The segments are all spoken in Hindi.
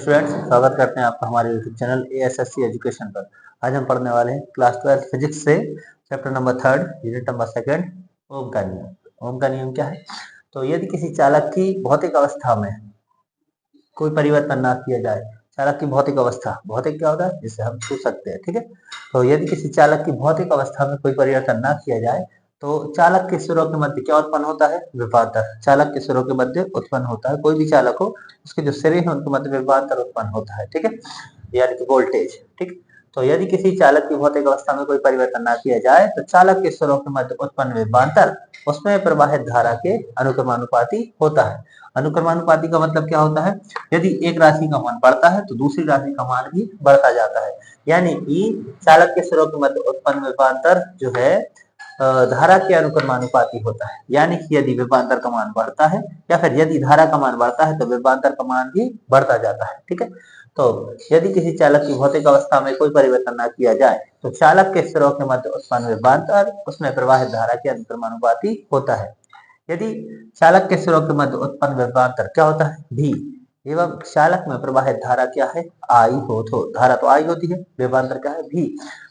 स्टूडेंट्स, स्वागत करते हैं आपका हमारे यूट्यूब चैनल एएसएससी एजुकेशन पर। आज हम पढ़ने वाले हैं क्लास 12 फिजिक्स से चैप्टर नंबर 3 यूनिट नंबर 2 ओम का नियम। ओम का नियम क्या है? तो यदि किसी चालक की भौतिक अवस्था में कोई परिवर्तन ना किया जाए, चालक की भौतिक अवस्था, भौतिक क्या होता है जिससे हम छू सकते हैं, ठीक है। तो यदि किसी चालक की भौतिक अवस्था में कोई परिवर्तन ना किया जाए तो चालक के सिरों के मध्य क्या उत्पन्न होता है? विभवांतर। चालक के सिरों के मध्य उत्पन्न होता है, कोई भी चालक हो उसके जो सिरे हैं उनके मध्य विभवांतर उत्पन्न होता है, ठीक है, यानी कि वोल्टेज, ठीक। तो यदि किसी चालक की भौतिक अवस्था में कोई परिवर्तन ना किया जाए तो चालक के सिरों के मध्य उत्पन्न विभवांतर उसमें प्रवाहित धारा के अनुक्रमानुपाती होता है। अनुक्रमानुपाती का मतलब क्या होता है? यदि एक राशि का मान बढ़ता है तो दूसरी राशि का मान भी बढ़ता जाता है, यानी कि चालक के सिरों के मध्य उत्पन्न विभवांतर जो है धारा के अनुक्रमानुपाती होता है। यानी कि यदि विभवांतर का मान बढ़ता है या फिर यदि धारा का मान बढ़ता है तो विभवांतर का मान भी बढ़ता जाता है, ठीक है। तो यदि किसी चालक की भौतिक अवस्था में कोई परिवर्तन न किया जाए तो चालक के सिरों के मध्य उत्पन्न विभवांतर उसमें प्रवाहित धारा के अनुक्रमानुपाती होता है। यदि चालक के सिरों के मध्य उत्पन्न विभवांतर क्या होता है? भी, एवं चालक में प्रवाहित धारा क्या है? आई हो, तो धारा तो आई होती है, विभवांतर क्या है? भी।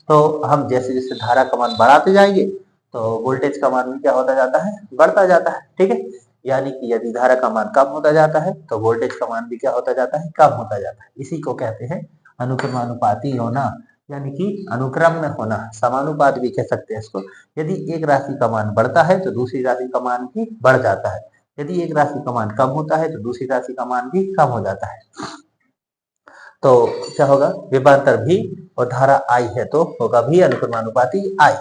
तो हम जैसे जैसे धारा का मान बढ़ाते जाएंगे तो वोल्टेज का मान भी क्या होता जाता है? बढ़ता जाता है, ठीक है। यानी कि यदि धारा का मान कम होता जाता है तो वोल्टेज का मान भी क्या होता जाता है? कम होता जाता है। इसी को कहते हैं अनुक्रमानुपाती होना, यानी कि अनुक्रम में होना, समानुपात भी कह सकते हैं इसको। यदि एक राशि का मान बढ़ता है तो दूसरी राशि का मान भी बढ़ जाता है, यदि एक राशि का मान कम होता है तो दूसरी राशि का मान भी कम हो जाता है। तो क्या होगा? विभवांतर भी और धारा आई है तो होगा भी अनुक्रमानुपाती आई।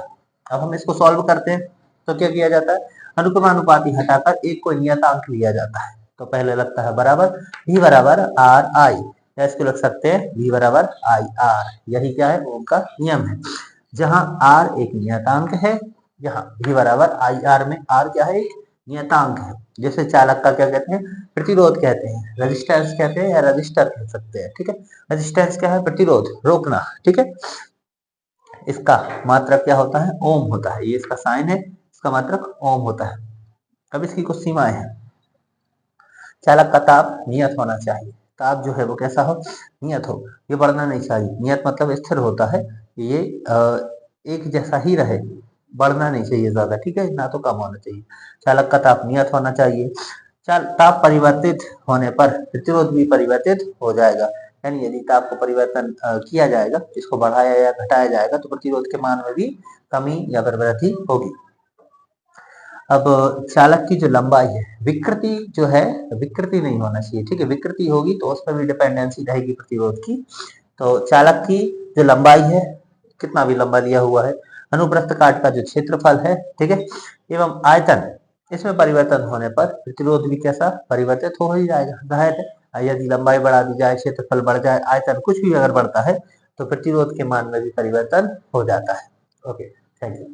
अब हम इसको सॉल्व करते हैं तो क्या किया जाता है? अनुक्रमानुपाती हटाकर एक कोई नियतांक लिया जाता है। तो पहले लगता है बराबर, v बराबर आर आई, या इसको लग सकते हैं v बराबर आई आर। यही क्या है? ओम का नियम है। जहां r एक नियतांक है, यहाँ v बराबर आई आर में r क्या है? एक नियतांक है। जैसे चालक का क्या कहते हैं? प्रतिरोध कहते हैं, रेजिस्टेंस कहते हैं या रजिस्टर कह सकते हैं, ठीक है। रेजिस्टेंस क्या है? प्रतिरोध, रोकना, ठीक है। इसका मात्रक क्या होता है? ओम होता है। ये इसका साइन है, इसका मात्रक ओम होता है। अब इसकी कुछ सीमाएं हैं। चालक का ताप नियत होना चाहिए। ताप जो है वो कैसा हो? नियत हो, ये बढ़ना नहीं चाहिए। नियत मतलब स्थिर होता है, ये एक जैसा ही रहे, बढ़ना नहीं चाहिए ज्यादा, ठीक है, ना तो कम होना चाहिए। चालक का ताप नियत होना चाहिए। ताप परिवर्तित होने पर प्रतिरोध भी परिवर्तित हो जाएगा, यानी यदि ताप को परिवर्तन किया जाएगा, इसको बढ़ाया या घटाया जाएगा तो प्रतिरोध के मान में भी कमी या फिर वृद्धि होगी। अब चालक की जो लंबाई है, विकृति जो है, विकृति नहीं होना चाहिए, ठीक है। विकृति होगी तो उस पर भी डिपेंडेंसी रहेगी प्रतिरोध की। तो चालक की जो लंबाई है, कितना भी लंबा दिया हुआ है, अनुप्रस्थ काट का जो क्षेत्रफल है, ठीक है, एवं आयतन, इसमें परिवर्तन होने पर प्रतिरोध भी कैसा? परिवर्तित हो ही जाएगा, जाहिर है। यदि लंबाई बढ़ा दी जाए, क्षेत्रफल बढ़ जाए, आयतन कुछ भी अगर बढ़ता है तो प्रतिरोध के मान में भी परिवर्तन हो जाता है। Okay, thank you.